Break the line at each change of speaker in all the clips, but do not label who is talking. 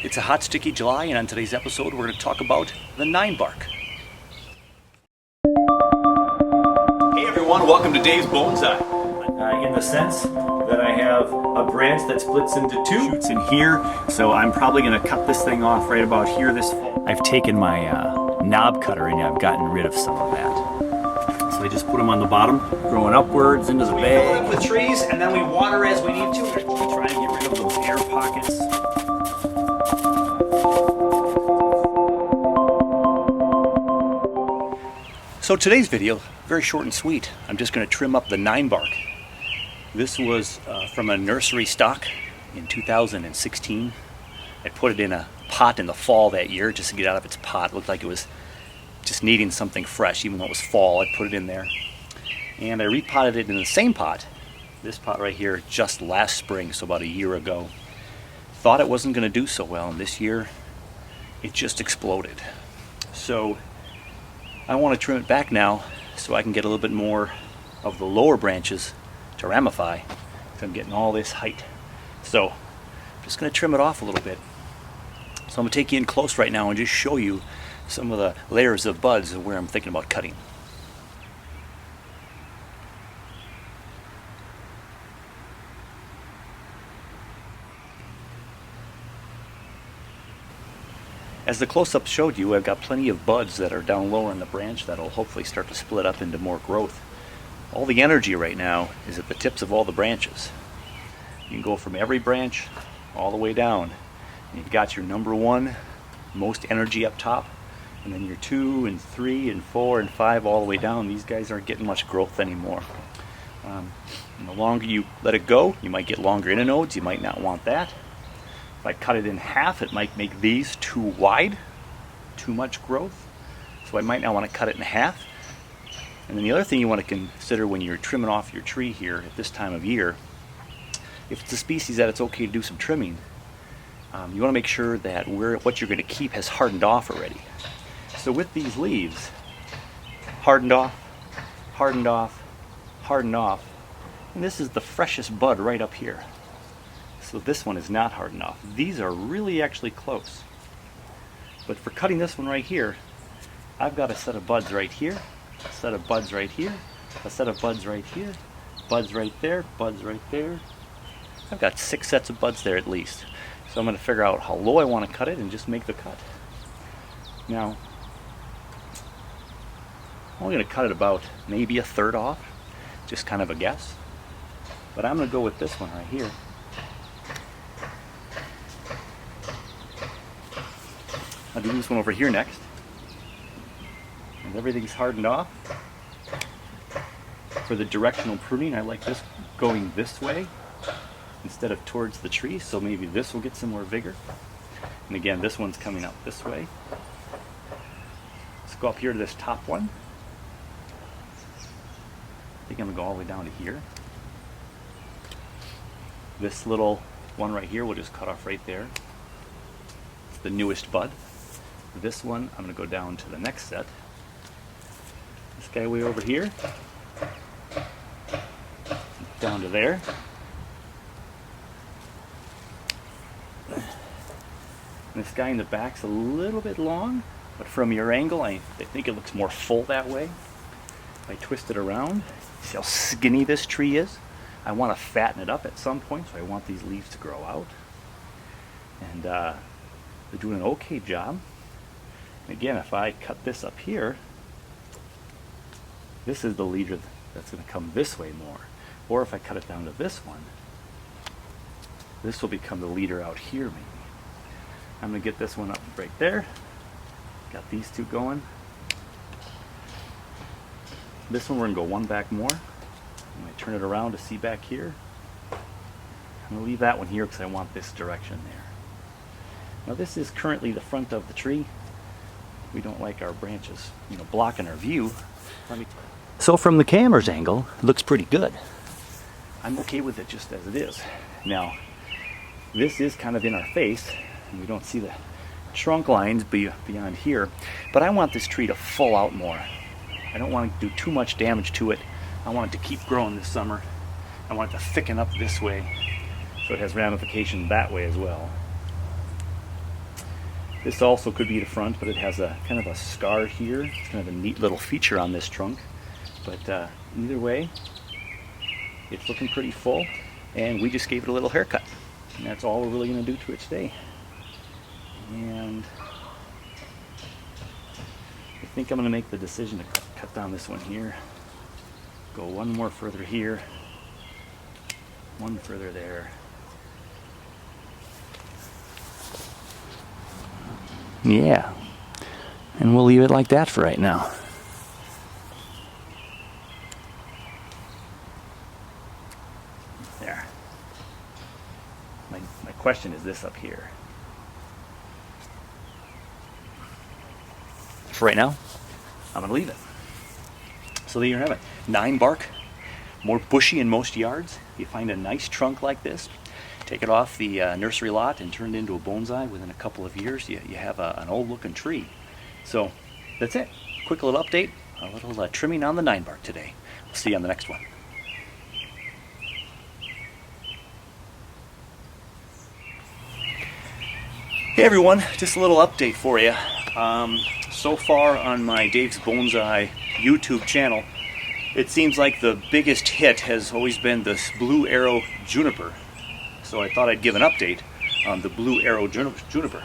It's a hot, sticky July, and on today's episode we're going to talk about the Ninebark. Hey everyone, welcome to Dave's Bonsai. In the sense that I have a branch that splits into two shoots in here, so I'm probably going to cut this thing off right about here this fall. I've taken my knob cutter and I've gotten rid of some of that. So I just put them on the bottom, growing upwards into the bag. We fill it up with trees and then we water as we need to. We try to get rid of those air pockets. So today's video, very short and sweet. I'm just going to trim up the Ninebark. This was from a nursery stock in 2016. I put it in a pot in the fall that year just to get out of its pot. It looked like it was just needing something fresh, even though it was fall. I put it in there. And I repotted it in the same pot, this pot right here, just last spring, so about a year ago. Thought it wasn't going to do so well, and this year it just exploded. So I want to trim it back now so I can get a little bit more of the lower branches to ramify. So I'm getting all this height. So I'm just going to trim it off a little bit. So I'm going to take you in close right now and just show you some of the layers of buds of where I'm thinking about cutting. As the close-up showed you, I've got plenty of buds that are down lower in the branch that'll hopefully start to split up into more growth. All the energy right now is at the tips of all the branches. You can go from every branch all the way down. And you've got your number one, most energy up top, and then your 2 and 3 and 4 and 5 all the way down. These guys aren't getting much growth anymore. And the longer you let it go, you might get longer internodes. You might not want that. If I cut it in half, it might make these too wide, too much growth. So I might not want to cut it in half. And then the other thing you want to consider when you're trimming off your tree here at this time of year, if it's a species that it's okay to do some trimming, you want to make sure that what you're going to keep has hardened off already. So with these leaves, hardened off, hardened off, hardened off, and this is the freshest bud right up here. So this one is not hardened off. These are really actually close. But for cutting this one right here, I've got a set of buds right here, a set of buds right here, a set of buds right here, buds right there, buds right there. I've got 6 sets of buds there at least. So I'm going to figure out how low I want to cut it and just make the cut. Now, I'm only going to cut it about maybe a third off, just kind of a guess. But I'm going to go with this one right here. I'll do this one over here next. And everything's hardened off. For the directional pruning, I like this going this way instead of towards the tree, so maybe this will get some more vigor. And again, this one's coming up this way. Let's go up here to this top one. I think I'm going to go all the way down to here. This little one right here we'll just cut off right there. It's the newest bud. This one, I'm going to go down to the next set. This guy way over here. Down to there. And this guy in the back's a little bit long, but from your angle, I think it looks more full that way. If I twist it around, see how skinny this tree is? I want to fatten it up at some point, so I want these leaves to grow out. And they're doing an okay job. Again, if I cut this up here, this is the leader that's going to come this way more. Or if I cut it down to this one, this will become the leader out here maybe. I'm going to get this one up right there. Got these two going. This one we're going to go one back more. I'm going to turn it around to see back here. I'm going to leave that one here because I want this direction there. Now this is currently the front of the tree. We don't like our branches, blocking our view. So from the camera's angle, it looks pretty good. I'm okay with it just as it is. Now, this is kind of in our face, and we don't see the trunk lines beyond here, but I want this tree to full out more. I don't want to do too much damage to it. I want it to keep growing this summer. I want it to thicken up this way so it has ramification that way as well. This also could be the front, but it has a kind of a scar here. It's kind of a neat little feature on this trunk. But either way, it's looking pretty full, and we just gave it a little haircut. And that's all we're really going to do to it today. And I think I'm going to make the decision to cut down this one here. Go one more further here. One further there. Yeah. And we'll leave it like that for right now. There. My question is this up here. For right now, I'm going to leave it. So there you have it. Ninebark, more bushy in most yards. If you find a nice trunk like this, take it off the nursery lot and turn it into a bonsai. Within a couple of years, you have an old looking tree. So that's it. Quick little update, a little trimming on the Ninebark today. We'll see you on the next one. Hey everyone, just a little update for you. So far on my Dave's Bonsai YouTube channel, it seems like the biggest hit has always been this Blue Arrow Juniper. So I thought I'd give an update on the Blue Arrow Juniper.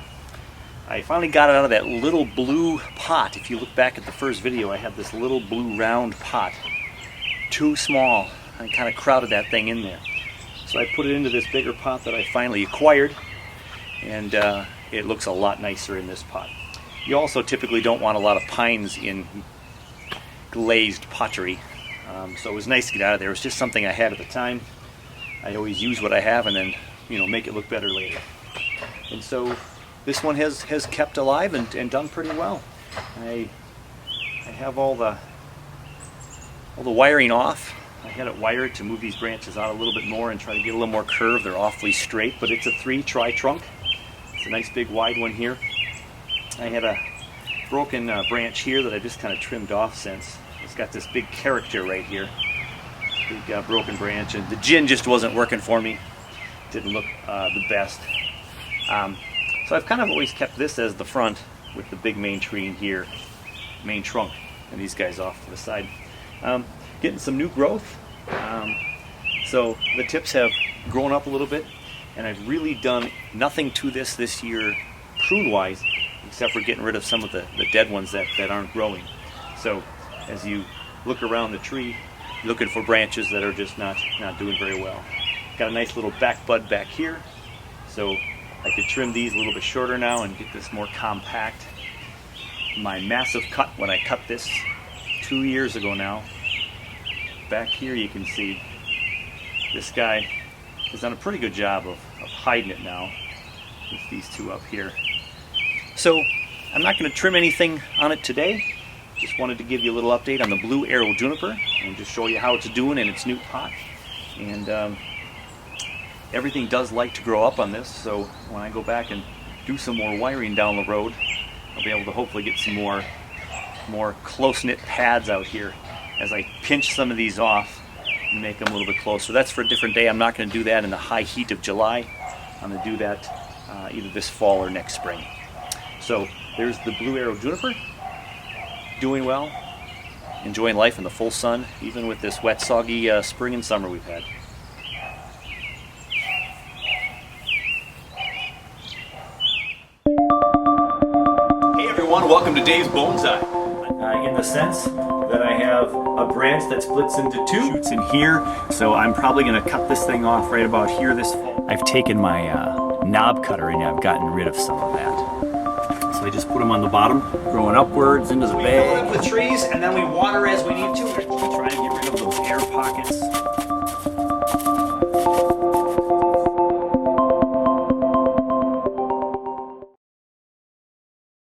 I finally got it out of that little blue pot. If you look back at the first video, I had this little blue round pot. Too small. I kind of crowded that thing in there. So I put it into this bigger pot that I finally acquired, and it looks a lot nicer in this pot. You also typically don't want a lot of pines in glazed pottery. So it was nice to get out of there. It was just something I had at the time. I always use what I have and then, make it look better later. And so this one has kept alive and done pretty well. I have all the wiring off. I had it wired to move these branches out a little bit more and try to get a little more curve. They're awfully straight, but it's a 3-tri trunk. It's a nice big wide one here. I had a broken branch here that I just kind of trimmed off since. It's got this big character right here. Big broken branch, and the gin just wasn't working for me. Didn't look the best. So I've kind of always kept this as the front with the big main tree in here, main trunk, and these guys off to the side. Getting some new growth. So the tips have grown up a little bit, and I've really done nothing to this year prune-wise, except for getting rid of some of the dead ones that aren't growing. So as you look around the tree, you're looking for branches that are just not doing very well. Got a nice little back bud back here, so I could trim these a little bit shorter now and get this more compact. My massive cut when I cut this 2 years ago now, back here you can see this guy has done a pretty good job of hiding it now with these two up here. So I'm not going to trim anything on it today. Just wanted to give you a little update on the Blue Arrow Juniper and just show you how it's doing in its new pot. And everything does like to grow up on this, so when I go back and do some more wiring down the road, I'll be able to hopefully get some more close-knit pads out here as I pinch some of these off and make them a little bit closer. That's for a different day. I'm not going to do that in the high heat of July. I'm going to do that either this fall or next spring. So there's the Blue Arrow Juniper, doing well, enjoying life in the full sun, even with this wet, soggy spring and summer we've had. Hey everyone, welcome to Dave's Bonsai. In the sense that I have a branch that splits into two shoots in here, so I'm probably going to cut this thing off right about here this fall. I've taken my knob cutter and I've gotten rid of some of that. So I just put them on the bottom, growing upwards into the bag. We fill it up with trees and then we water as we need to.